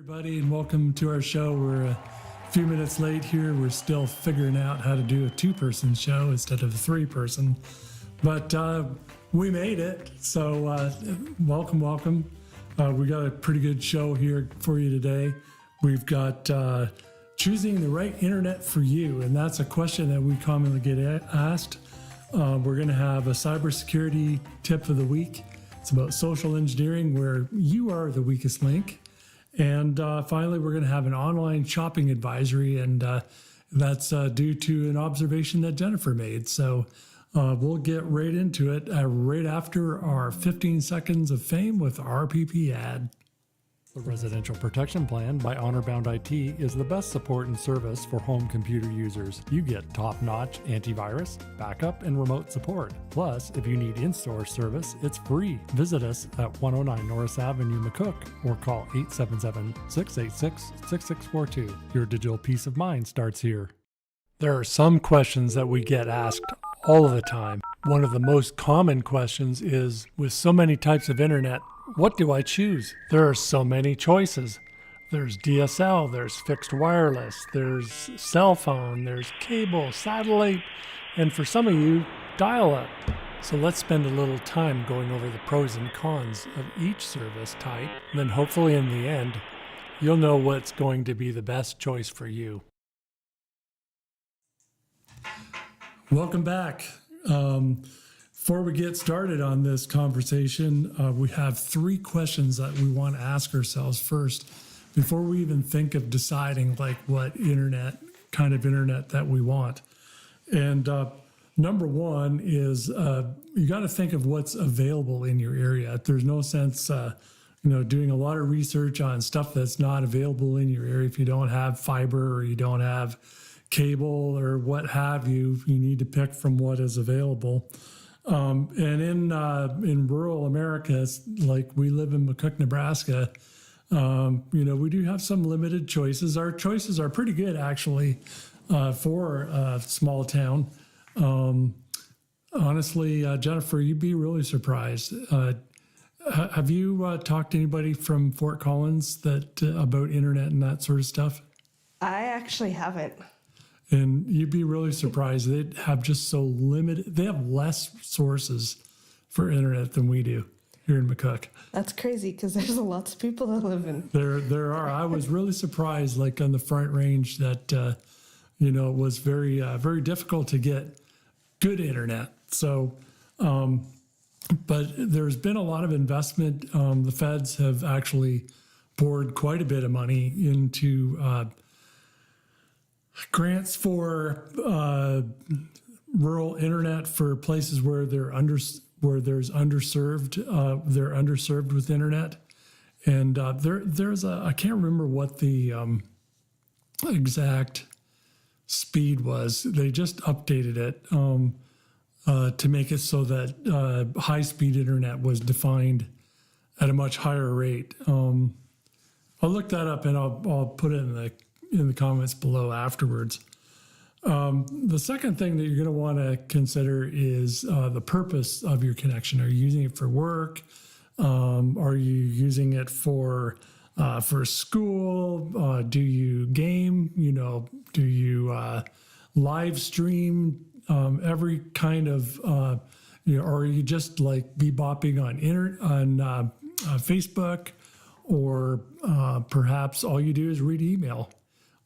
Everybody, and welcome to our show. We're a few minutes late here. We're still figuring out how to do a two-person show instead of a three-person, but we made it. So welcome. We got a pretty good show here for you today. We've got choosing the right internet for you, and that's a question that we commonly get asked. We're going to have a cybersecurity tip of the week. It's about social engineering, where you are the weakest link. And finally, we're going to have an online shopping advisory, and that's due to an observation that Jennifer made. So we'll get right into it right after our 15 seconds of fame with RPP ad. The Residential Protection Plan by Honorbound IT is the best support and service for home computer users. You get top-notch antivirus, backup, and remote support. Plus, if you need in-store service, it's free. Visit us at 109 Norris Avenue, McCook, or call 877-686-6642. Your digital peace of mind starts here. There are some questions that we get asked all the time. One of the most common questions is, with so many types of internet, what do I choose? There are so many choices. There's DSL, there's fixed wireless, there's cell phone, there's cable, satellite, and for some of you, dial-up. So let's spend a little time going over the pros and cons of each service type. And then hopefully in the end, you'll know what's going to be the best choice for you. Welcome back. Before we get started on this conversation, we have three questions that we want to ask ourselves first before we even think of deciding like what kind of internet that we want. And number one is you got to think of what's available in your area. There's no sense doing a lot of research on stuff that's not available in your area. If you don't have fiber or you don't have cable or what have you, you need to pick from what is available. And in rural America, like we live in McCook, Nebraska, we do have some limited choices. Our choices are pretty good, actually, for a small town. Honestly, Jennifer, you'd be really surprised. Have you talked to anybody from Fort Collins about internet and that sort of stuff? I actually haven't. And you'd be really surprised. They have just so limited. They have less sources for internet than we do here in McCook. That's crazy because there's lots of people that live in. There are. I was really surprised, like on the Front Range, that it was very very difficult to get good internet. So, but there's been a lot of investment. The feds have actually poured quite a bit of money into grants for rural internet for places where they're underserved. They're underserved with internet, and there's I can't remember what the exact speed was. They just updated it to make it so that high-speed internet was defined at a much higher rate. I'll look that up and I'll put it in the comments below afterwards. The second thing that you're going to want to consider is the purpose of your connection. Are you using it for work? Are you using it for school? Do you game? Do you live stream? Every kind of, or are you just like bebopping on Facebook? Or perhaps all you do is read email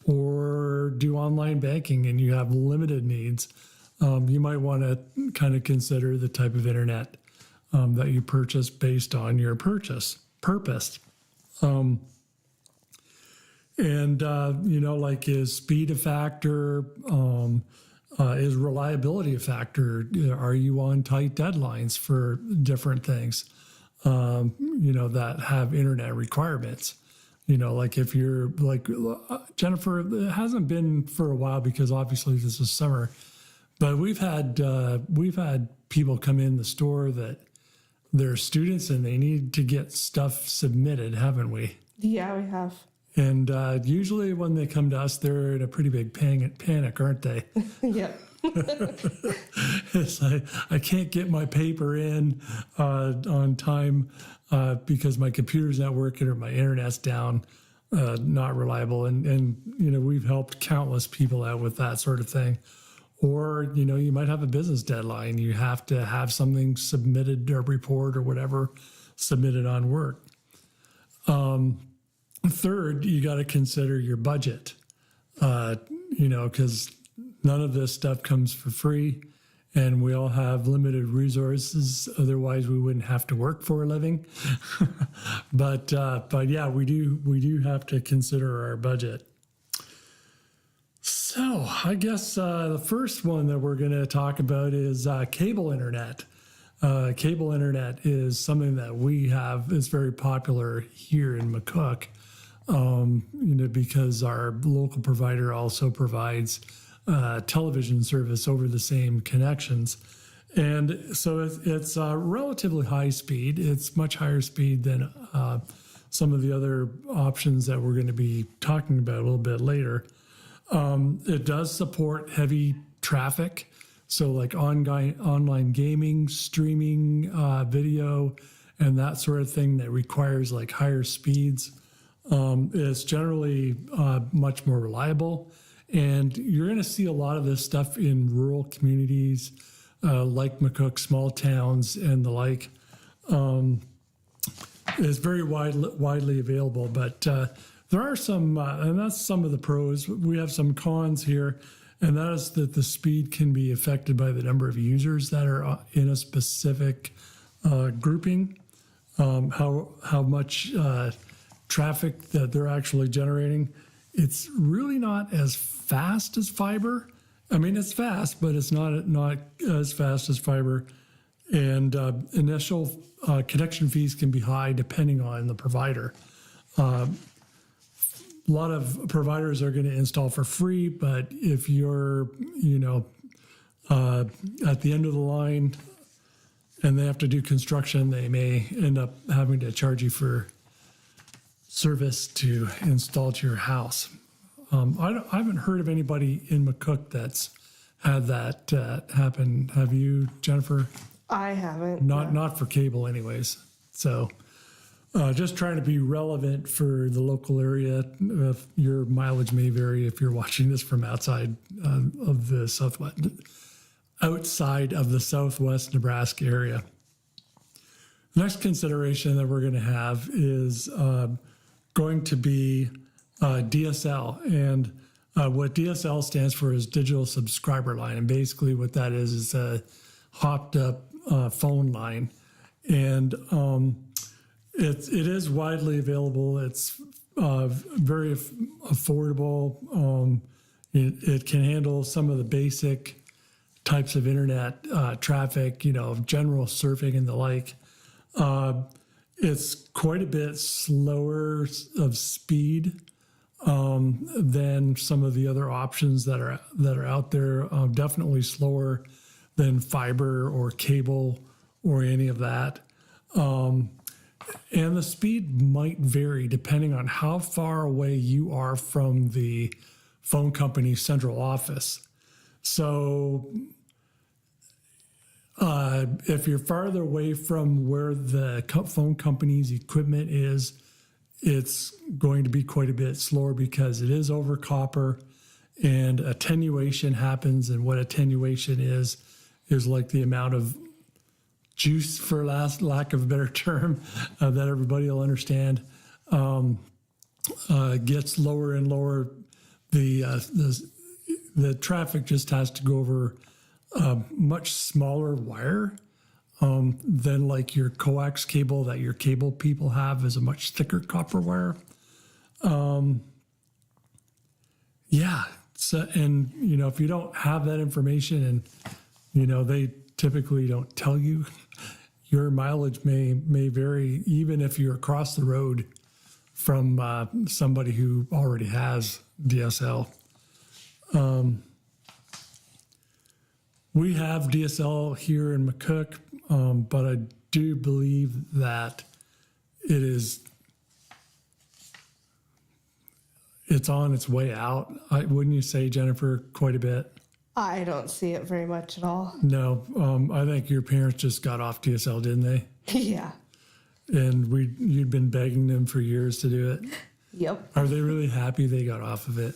or do online banking and you have limited needs. You might want to kind of consider the type of internet that you purchase based on your purpose. Is speed a factor? Is reliability a factor? Are you on tight deadlines for different things? That have internet requirements. Like if you're like Jennifer, it hasn't been for a while because obviously this is summer, but we've had people come in the store that they're students and they need to get stuff submitted, haven't we? Yeah, we have. And usually when they come to us, they're in a pretty big panic, aren't they? Yeah. It's like, I can't get my paper in on time because my computer's not working or my internet's down. not reliable. And we've helped countless people out with that sort of thing. Or, you might have a business deadline. You have to have something submitted, or report or whatever submitted on work. Third, you got to consider your budget, because none of this stuff comes for free, and we all have limited resources. Otherwise, we wouldn't have to work for a living. But yeah, we do have to consider our budget. So I guess the first one that we're going to talk about is cable internet. Cable internet is something that we have. It's very popular here in McCook, because our local provider also provides television service over the same connections. And so it's relatively high speed. It's much higher speed than some of the other options that we're going to be talking about a little bit later. It does support heavy traffic, so like online gaming, streaming, video, and that sort of thing that requires like higher speeds. It's generally much more reliable, and you're going to see a lot of this stuff in rural communities like McCook, small towns, and the like. It's very widely available, but there are some, and that's some of the pros. We have some cons here, and that is that the speed can be affected by the number of users that are in a specific grouping, how much traffic that they're actually generating. It's really not as fast as fiber. I mean, it's fast, but it's not as fast as fiber. And initial connection fees can be high depending on the provider. A lot of providers are going to install for free, but if you're, at the end of the line and they have to do construction, they may end up having to charge you for service to install to your house. I haven't heard of anybody in McCook that's had that happen. Have you, Jennifer? I haven't. Not for cable anyways. So just trying to be relevant for the local area. Your mileage may vary if you're watching this from outside of the southwest Nebraska area. The next consideration that we're going to have is going to be DSL. And what DSL stands for is digital subscriber line. And basically what that is a hopped up phone line. And it is widely available. It's very affordable. It can handle some of the basic types of internet traffic, general surfing and the like. It's quite a bit slower of speed than some of the other options that are out there. Definitely slower than fiber or cable or any of that. And the speed might vary depending on how far away you are from the phone company's central office. So if you're farther away from where the phone company's equipment is, it's going to be quite a bit slower because it is over copper, and attenuation happens. And what attenuation is like the amount of juice, for lack of a better term, that everybody will understand, gets lower and lower. The traffic just has to go over a much smaller wire than like your coax cable that your cable people have is a much thicker copper wire. So, and if you don't have that information, and they typically don't tell you, your mileage may vary even if you're across the road from somebody who already has DSL. We have DSL here in McCook, but I do believe that it's on its way out. Wouldn't you say, Jennifer, quite a bit? I don't see it very much at all. No, I think your parents just got off DSL, didn't they? Yeah. And you'd been begging them for years to do it. Yep. Are they really happy they got off of it?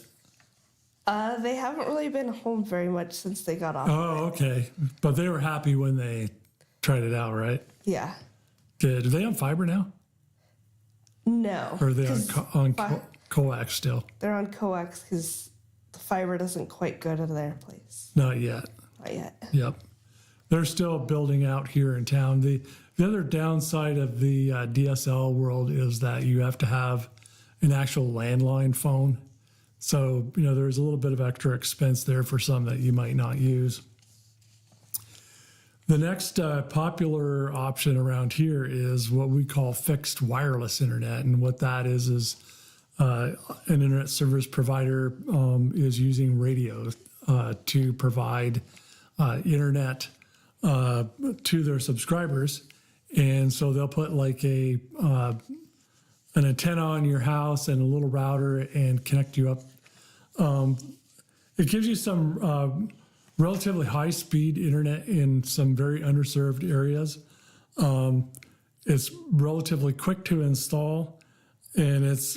They haven't really been home very much since they got off. Oh, okay. But they were happy when they tried it out, right? Yeah. Good. Are they on fiber now? No. Or are they on, 'cause coax still? they're on coax because the fiber doesn't quite go to their place. Not yet. Not yet. Yep. They're still building out here in town. The other downside of the DSL world is that you have to have an actual landline phone. So, there's a little bit of extra expense there for some that you might not use. The next popular option around here is what we call fixed wireless internet. And what that is an internet service provider is using radio to provide internet to their subscribers. And so they'll put like an antenna on your house and a little router and connect you up. It gives you some relatively high speed internet in some very underserved areas. It's relatively quick to install, and it's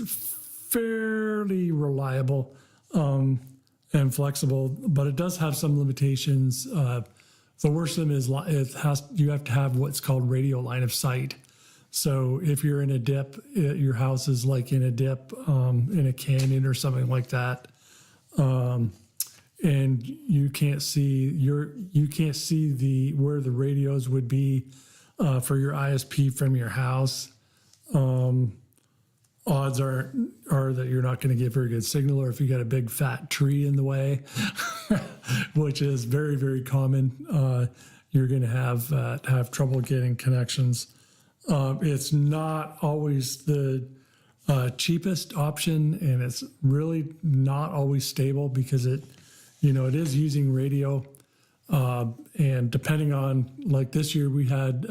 fairly reliable and flexible, but it does have some limitations. The worst of them is you have to have what's called radio line of sight. So if you're in a dip, your house is like in a dip in a canyon or something like that, and you can't see where the radios would be for your ISP from your house. Odds are that you're not going to get very good signal, or if you got a big fat tree in the way, which is very, very common, you're going to have trouble getting connections. It's not always the cheapest option, and it's really not always stable because it is using radio, and depending on, like this year we had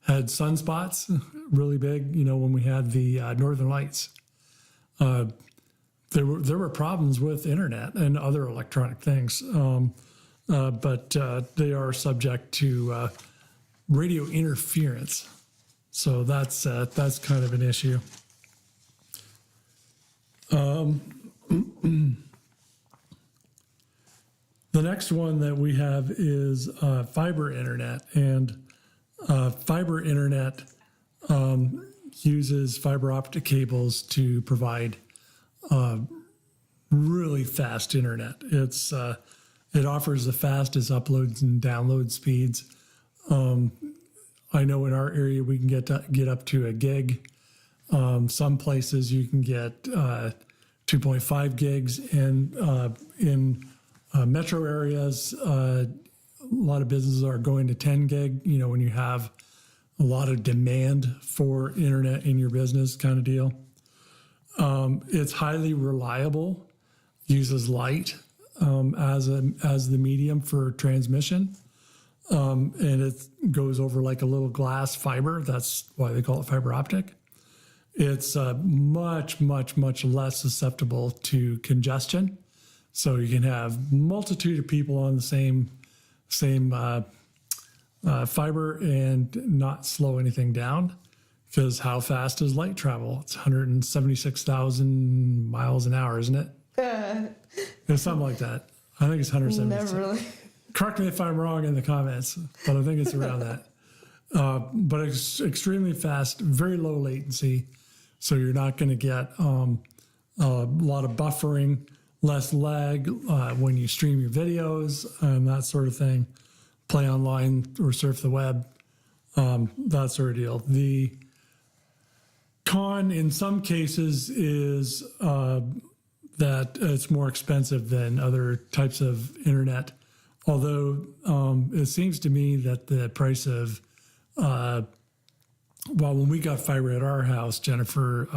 sunspots really big, when we had the Northern Lights. There were problems with internet and other electronic things, but they are subject to radio interference. So that's kind of an issue. The next one that we have is fiber internet, and fiber internet uses fiber optic cables to provide really fast internet. It offers the fastest uploads and download speeds. I know in our area we can get up to a gig. Some places you can get 2.5 gigs, and in metro areas, a lot of businesses are going to 10 gig. When you have a lot of demand for internet in your business, kind of deal. It's highly reliable, uses light as the medium for transmission. And it goes over like a little glass fiber. That's why they call it fiber optic. It's much, much, much less susceptible to congestion. So you can have multitude of people on the same fiber and not slow anything down, because how fast does light travel? It's 176,000 miles an hour, isn't it? It's something like that. I think it's 176. Never really. Correct me if I'm wrong in the comments, but I think it's around that. But it's extremely fast, very low latency, so you're not going to get a lot of buffering, less lag when you stream your videos and that sort of thing, play online or surf the web, that sort of deal. The con in some cases is that it's more expensive than other types of internet. Although it seems to me that the price of, when we got fiber at our house, Jennifer,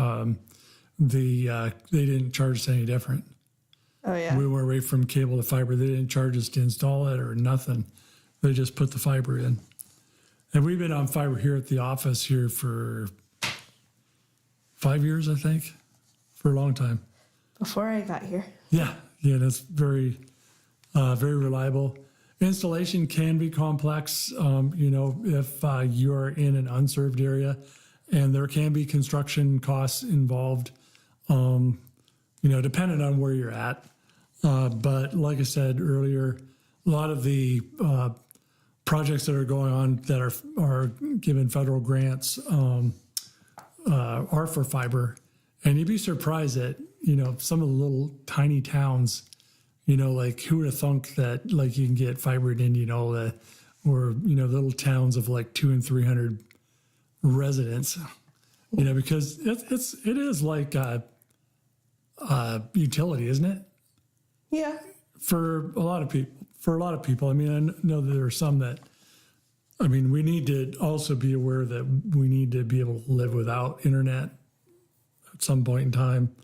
they didn't charge us any different. Oh, yeah. We went right from cable to fiber. They didn't charge us to install it or nothing. They just put the fiber in. And we've been on fiber here at the office here for 5 years, I think, for a long time. Before I got here. Yeah, that's very... very reliable. Installation can be complex, if you're in an unserved area, and there can be construction costs involved. depending on where you're at. But like I said earlier, a lot of the projects that are going on that are given federal grants are for fiber. And you'd be surprised that, some of the little tiny towns, like who would have thunk that like you can get fiber in Indianola or, little towns of like 200 and 300 residents, because it is like a utility, isn't it? Yeah. For a lot of people. I mean, I know that there are some that, we need to also be aware that we need to be able to live without internet at some point in time,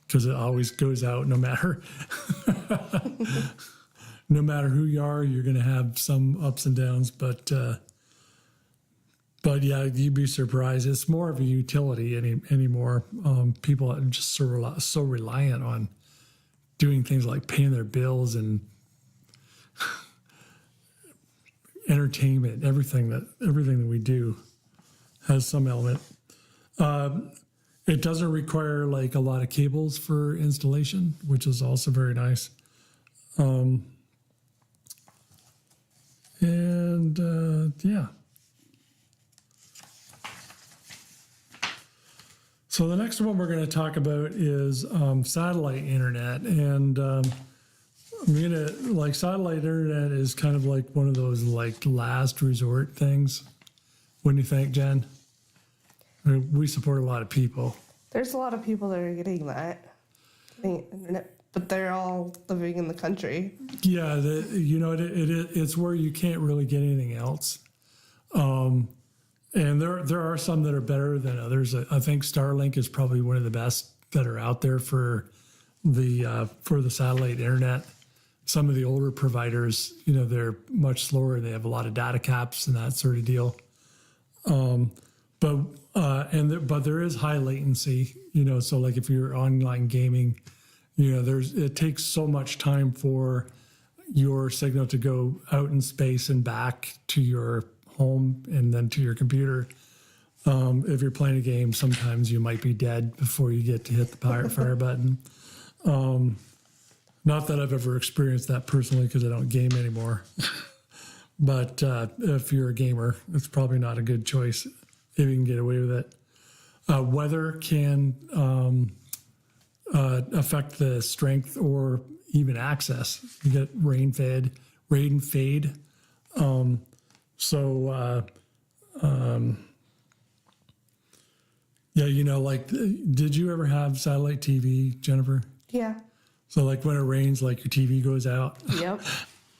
because it always goes out no matter no matter who you are, you're going to have some ups and downs. But yeah, you'd be surprised. It's more of a utility anymore. People are just so reliant on doing things like paying their bills and entertainment. Everything that we do has some element. It doesn't require like a lot of cables for installation, which is also very nice. Yeah. So the next one we're going to talk about is satellite internet. And satellite internet is kind of like one of those like last resort things. What do you think, Jen? We support a lot of people. There's a lot of people that are getting internet, but they're all living in the country. Yeah, it's where you can't really get anything else. And there are some that are better than others. I think Starlink is probably one of the best that are out there for the satellite internet. Some of the older providers, they're much slower. They have a lot of data caps and that sort of deal. But there is high latency, so like if you're online gaming, it takes so much time for your signal to go out in space and back to your home and then to your computer. If you're playing a game, sometimes you might be dead before you get to hit the fire button. Not that I've ever experienced that personally because I don't game anymore. But if you're a gamer, it's probably not a good choice if you can get away with it. Weather can affect the strength or even access. You get rain and fade. Did you ever have satellite TV, Jennifer? Yeah. So like when it rains, like your TV goes out. Yep.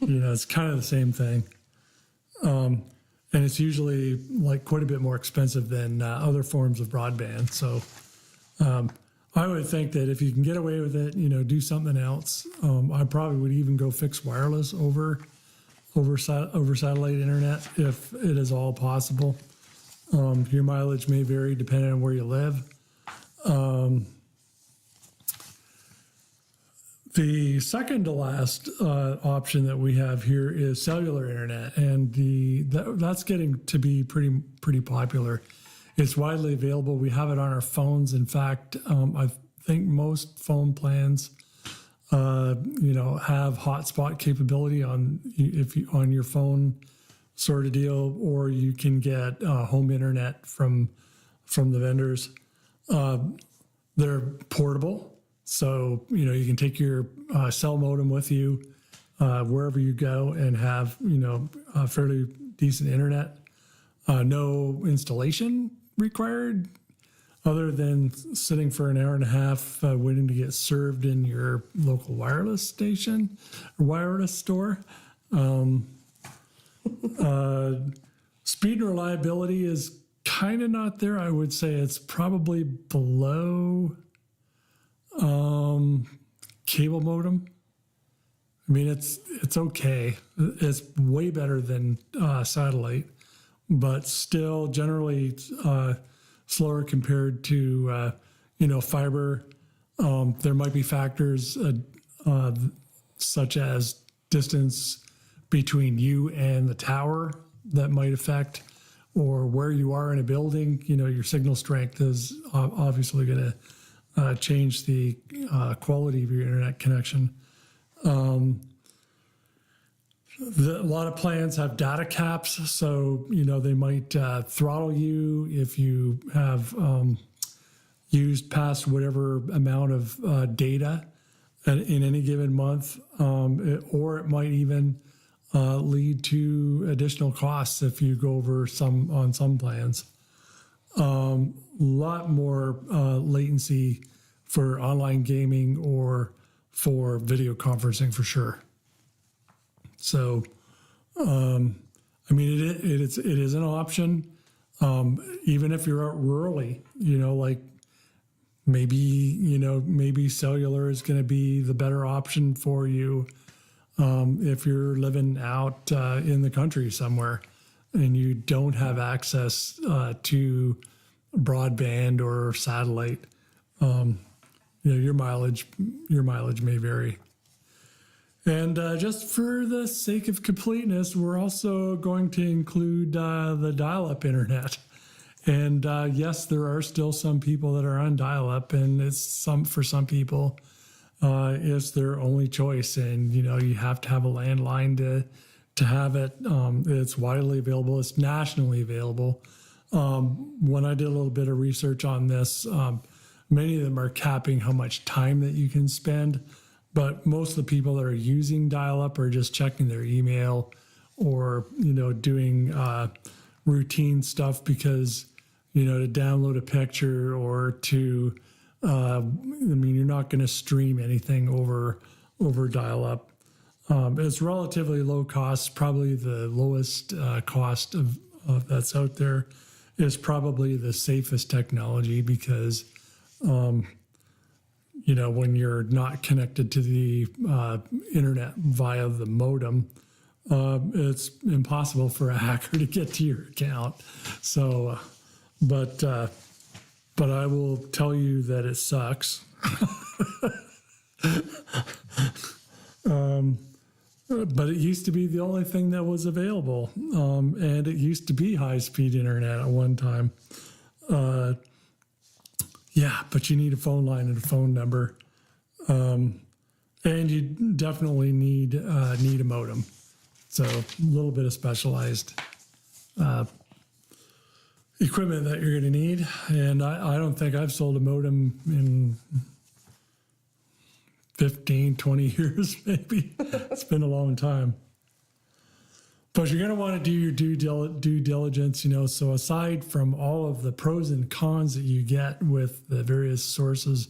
It's kind of the same thing. And it's usually like quite a bit more expensive than other forms of broadband. So I would think that if you can get away with it, do something else. I probably would even go fix wireless over satellite internet if it is all possible. Your mileage may vary depending on where you live. The second to last option that we have here is cellular internet, and that's getting to be pretty popular. It's widely available. We have it on our phones. In fact, I think most phone plans, have hotspot capability on your phone, sort of deal, or you can get home internet from the vendors. They're portable. So, you can take your cell modem with you wherever you go and have, fairly decent internet. No installation required other than sitting for an hour and a half waiting to get served in your local wireless station or wireless store. Speed and reliability is kind of not there. I would say it's probably below cable modem. I mean, it's okay. It's way better than satellite, but still generally slower compared to fiber. There might be factors such as distance between you and the tower that might affect, or where you are in a building. Your signal strength is obviously going to change the quality of your internet connection. A lot of plans have data caps, so they might throttle you if you have used past whatever amount of data in any given month, or it might even lead to additional costs if you go over on some plans. A lot more latency for online gaming or for video conferencing for sure. So, it is an option, even if you're out rurally, like maybe cellular is going to be the better option for you. If you're living out in the country somewhere and you don't have access to broadband or satellite, your mileage may vary. And just for the sake of completeness, we're also going to include the dial-up internet. And yes, there are still some people that are on dial-up, and for some people, it's their only choice. And you have to have a landline to have it. It's widely available. It's nationally available. When I did a little bit of research on this, many of them are capping how much time that you can spend. But most of the people that are using dial-up are just checking their email or, doing routine stuff because, to download a picture or to, you're not going to stream anything over dial-up. It's relatively low cost, probably the lowest cost of that's out there. Is probably the safest technology because, when you're not connected to the internet via the modem, it's impossible for a hacker to get to your account. So, but I will tell you that it sucks. But it used to be the only thing that was available, and it used to be high-speed internet at one time. Yeah, but you need a phone line and a phone number, and you definitely need a modem. So a little bit of specialized equipment that you're going to need. And I don't think I've sold a modem in 15, 20 years, maybe. It's been a long time. But you're going to want to do your due diligence, so aside from all of the pros and cons that you get with the various sources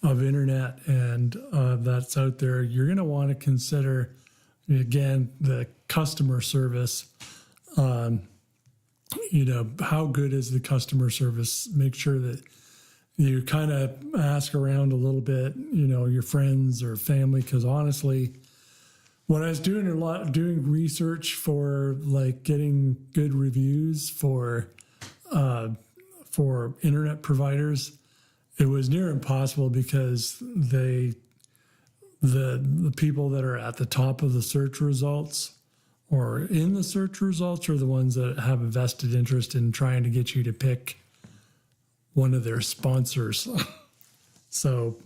of internet and that's out there, you're going to want to consider, again, the customer service. How good is the customer service? Make sure that you kind of ask around a little bit, your friends or family, because honestly, when I was doing research for like getting good reviews for internet providers, it was near impossible because the people that are at the top of the search results or in the search results are the ones that have a vested interest in trying to get you to pick one of their sponsors. So,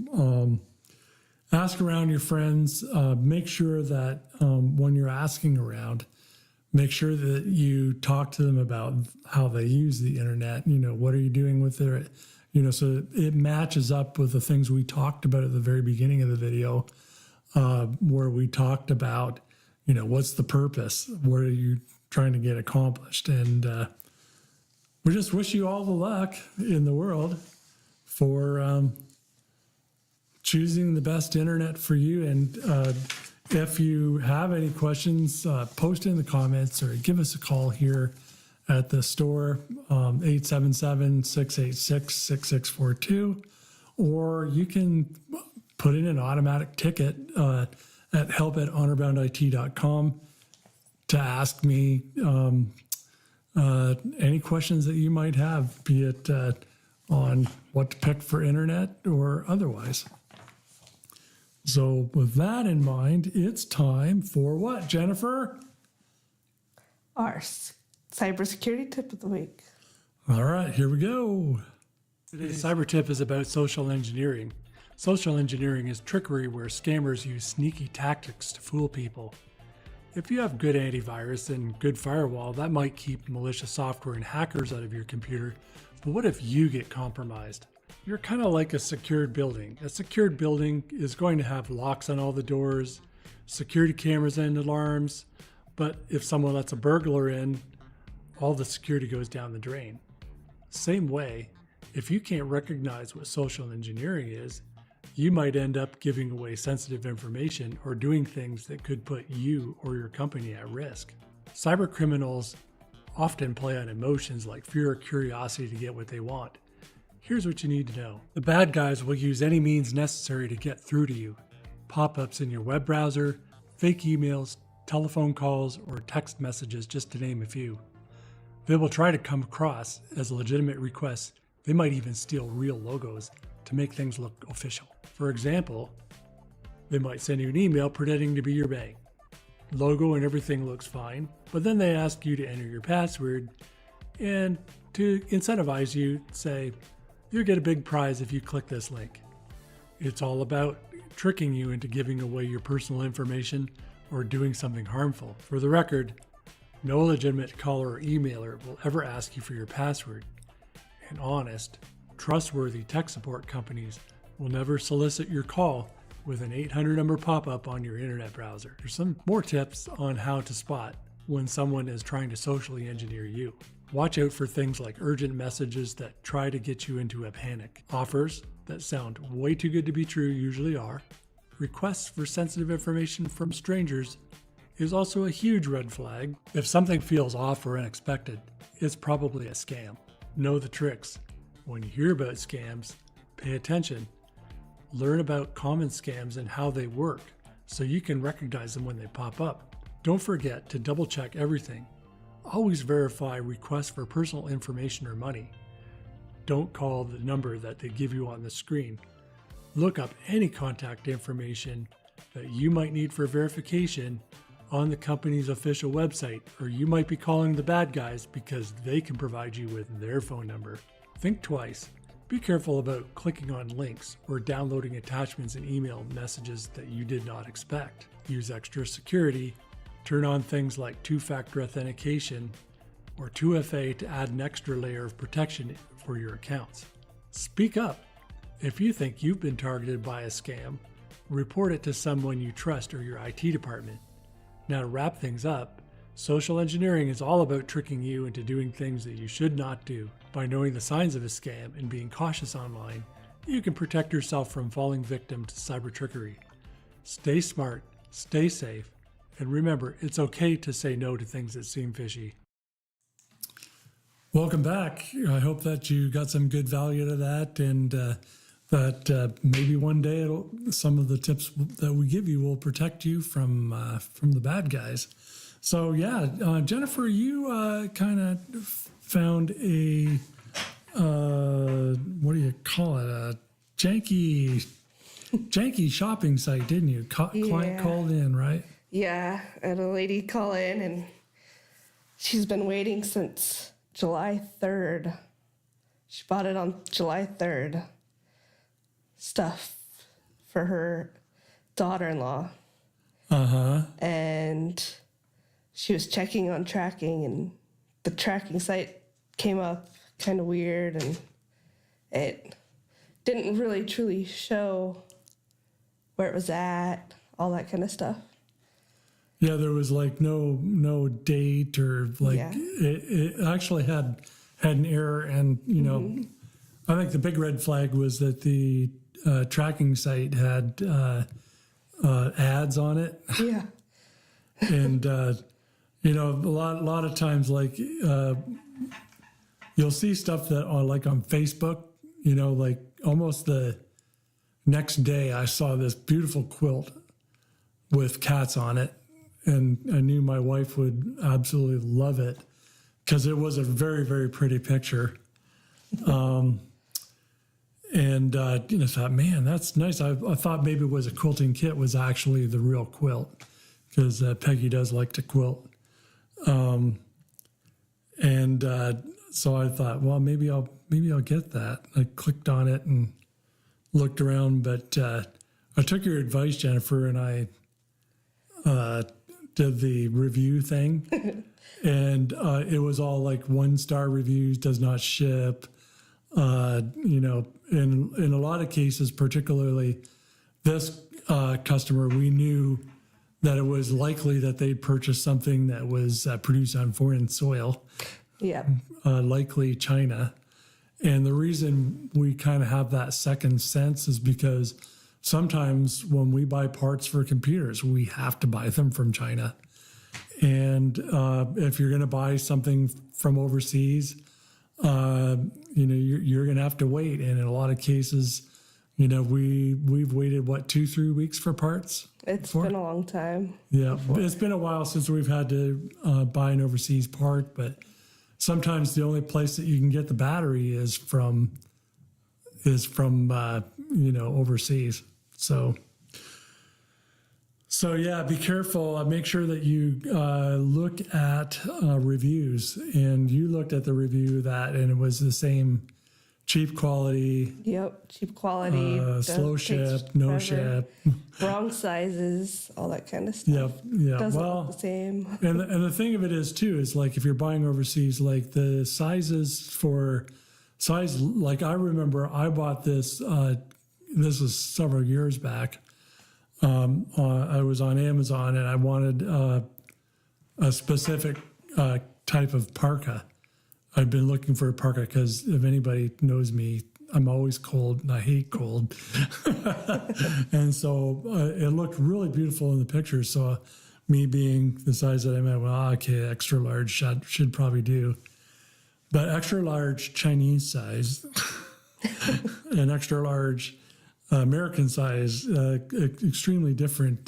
ask around your friends. Make sure that when you're asking around, make sure that you talk to them about how they use the internet. What are you doing with it? So it matches up with the things we talked about at the very beginning of the video, where we talked about, what's the purpose? What are you trying to get accomplished? And we just wish you all the luck in the world for choosing the best internet for you. And if you have any questions, post in the comments or give us a call here at the store, 877-686-6642, or you can put in an automatic ticket at help@honorboundit.com to ask me any questions that you might have, be it on what to pick for internet or otherwise. So with that in mind, it's time for what, Jennifer? Our cybersecurity tip of the week. All right, here we go. Today's Cybertip is about social engineering. Social engineering is trickery where scammers use sneaky tactics to fool people. If you have good antivirus and good firewall, that might keep malicious software and hackers out of your computer. But what if you get compromised? You're kind of like a secured building. A secured building is going to have locks on all the doors, security cameras and alarms, but if someone lets a burglar in, all the security goes down the drain. Same way, if you can't recognize what social engineering is, you might end up giving away sensitive information or doing things that could put you or your company at risk. Cyber criminals often play on emotions like fear or curiosity to get what they want. Here's what you need to know. The bad guys will use any means necessary to get through to you. Pop-ups in your web browser, fake emails, telephone calls, or text messages, just to name a few. They will try to come across as legitimate requests. They might even steal real logos to make things look official. For example, they might send you an email pretending to be your bank. Logo and everything looks fine, but then they ask you to enter your password, and to incentivize you, say, you'll get a big prize if you click this link. It's all about tricking you into giving away your personal information or doing something harmful. For the record, no legitimate caller or emailer will ever ask you for your password. And honest, trustworthy tech support companies will never solicit your call with an 800 number pop-up on your internet browser. There's some more tips on how to spot when someone is trying to socially engineer you. Watch out for things like urgent messages that try to get you into a panic. Offers that sound way too good to be true usually are. Requests for sensitive information from strangers is also a huge red flag. If something feels off or unexpected, it's probably a scam. Know the tricks. When you hear about scams, pay attention. Learn about common scams and how they work so you can recognize them when they pop up. Don't forget to double check everything. Always verify requests for personal information or money. Don't call the number that they give you on the screen. Look up any contact information that you might need for verification on the company's official website, or you might be calling the bad guys because they can provide you with their phone number. Think twice. Be careful about clicking on links or downloading attachments and email messages that you did not expect. Use extra security. Turn on things like two-factor authentication or 2FA to add an extra layer of protection for your accounts. Speak up. If you think you've been targeted by a scam, report it to someone you trust or your IT department. Now, to wrap things up, social engineering is all about tricking you into doing things that you should not do. By knowing the signs of a scam and being cautious online, you can protect yourself from falling victim to cyber trickery. Stay smart, stay safe, and remember, it's okay to say no to things that seem fishy. Welcome back. I hope that you got some good value to that, and that maybe one day some of the tips that we give you will protect you from the bad guys. So yeah, Jennifer, you kind of found a what do you call it? A janky shopping site, didn't you? Client called in, right? Yeah, I had a lady call in, and she's been waiting since July 3rd. She bought it on July 3rd. Stuff for her daughter-in-law. And she was checking on tracking, and the tracking site came up kind of weird, and it didn't really truly show where it was at, all that kind of stuff. Yeah, there was like no date or like it actually had an error, and you know, I think the big red flag was that the tracking site had ads on it. Yeah. And you know, a lot of times, like you'll see stuff that are like on Facebook. You know, like almost the next day, I saw this beautiful quilt with cats on it, and I knew my wife would absolutely love it because it was a very, very pretty picture. And you know, thought, man, that's nice. I thought maybe it was a quilting kit, was actually the real quilt, because Peggy does like to quilt. And so I thought, well, maybe I'll get that. I clicked on it and looked around, but I took your advice, Jennifer, and I did the review thing, and it was all like 1-star reviews, does not ship. In a lot of cases, particularly this customer, we knew that it was likely that they'd purchased something that was produced on foreign soil, Yeah. likely China. And the reason we kind of have that second sense is because sometimes when we buy parts for computers, we have to buy them from China. And if you're going to buy something from overseas, you're going to have to wait. And in a lot of cases, we've waited, 2-3 weeks for parts? It's been a long time. Yeah, it's been a while since we've had to buy an overseas part, but sometimes the only place that you can get the battery is from overseas. So yeah, be careful. Make sure that you look at reviews. And you looked at the review of that, and it was the same cheap quality. Yep, cheap quality. Slow ship, no ship. Wrong sizes, all that kind of stuff. Yeah. Doesn't look the same. And the thing of it is too, is like if you're buying overseas, like the sizes like I remember I bought this, this was several years back. I was on Amazon and I wanted a specific type of parka. I've been looking for a parka because if anybody knows me, I'm always cold and I hate cold. And so it looked really beautiful in the picture. So me being the size that I'm at, well, okay, extra large should probably do. But extra large Chinese size and extra large American size, extremely different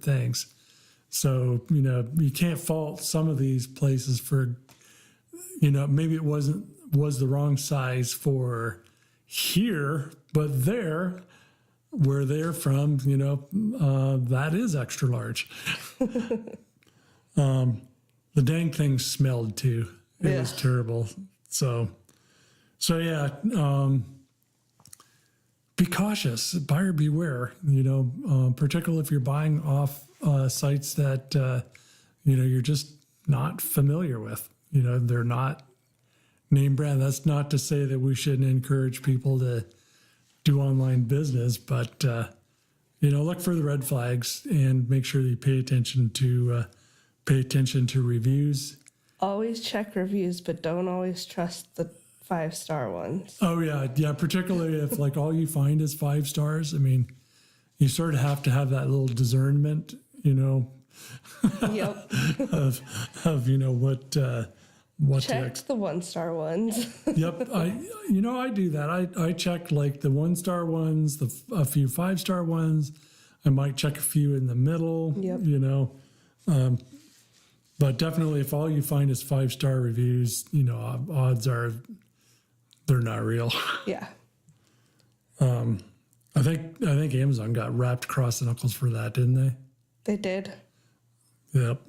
things. So, you can't fault some of these places for, maybe it was the wrong size for here, but where they're from, that is extra large. The dang thing smelled too. It was terrible. So yeah, be cautious, buyer beware, particularly if you're buying off sites that, you're just not familiar with. They're not name brand. That's not to say that we shouldn't encourage people to do online business, but, look for the red flags and make sure that you pay attention to reviews. Always check reviews, but don't always trust the 5-star ones. Oh yeah, particularly if like all you find is 5 stars. I mean, you sort of have to have that little discernment, Yep. of what check the 1-star ones. Yep, I do that. I check like the 1-star ones, a few 5-star ones. I might check a few in the middle. Yep. But definitely, if all you find is 5-star reviews, odds are they're not real. Yeah. I think Amazon got wrapped across the knuckles for that, didn't they? They did. Yep.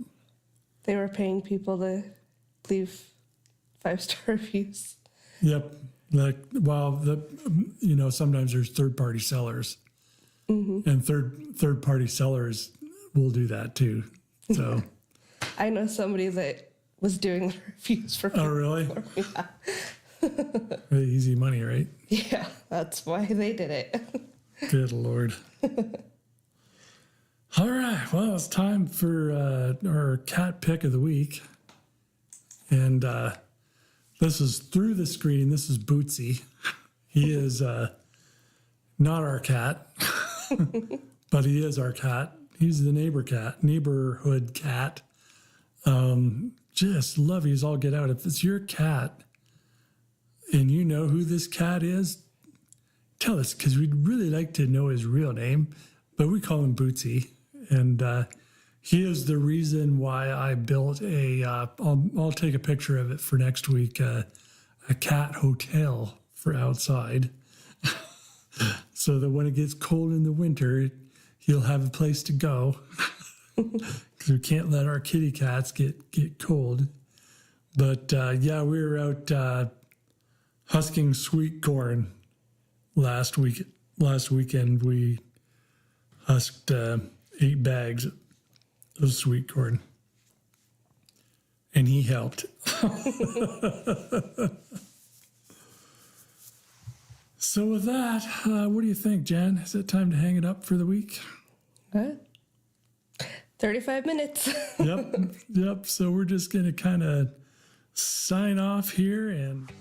They were paying people to leave 5-star reviews. Yep. Sometimes there's third-party sellers, and third-party sellers will do that too. So. I know somebody that was doing reviews for people. Oh, really? Yeah. Really easy money, right? Yeah, that's why they did it. Good Lord. All right. Well, it's time for our cat pick of the week. And this is through the screen. This is Bootsy. He is not our cat, but he is our cat. He's the neighborhood cat. Just love you as all get out. If it's your cat and you know who this cat is, tell us, because we'd really like to know his real name, but we call him Bootsy. And he is the reason why I built I'll take a picture of it for next week, a cat hotel for outside. So that when it gets cold in the winter, he'll have a place to go. Because we can't let our kitty cats get cold. But yeah, we were out husking sweet corn last week. Last weekend, we husked 8 bags of sweet corn, and he helped. So with that, what do you think, Jan? Is it time to hang it up for the week? What? 35 minutes. Yep. So we're just going to kind of sign off here and...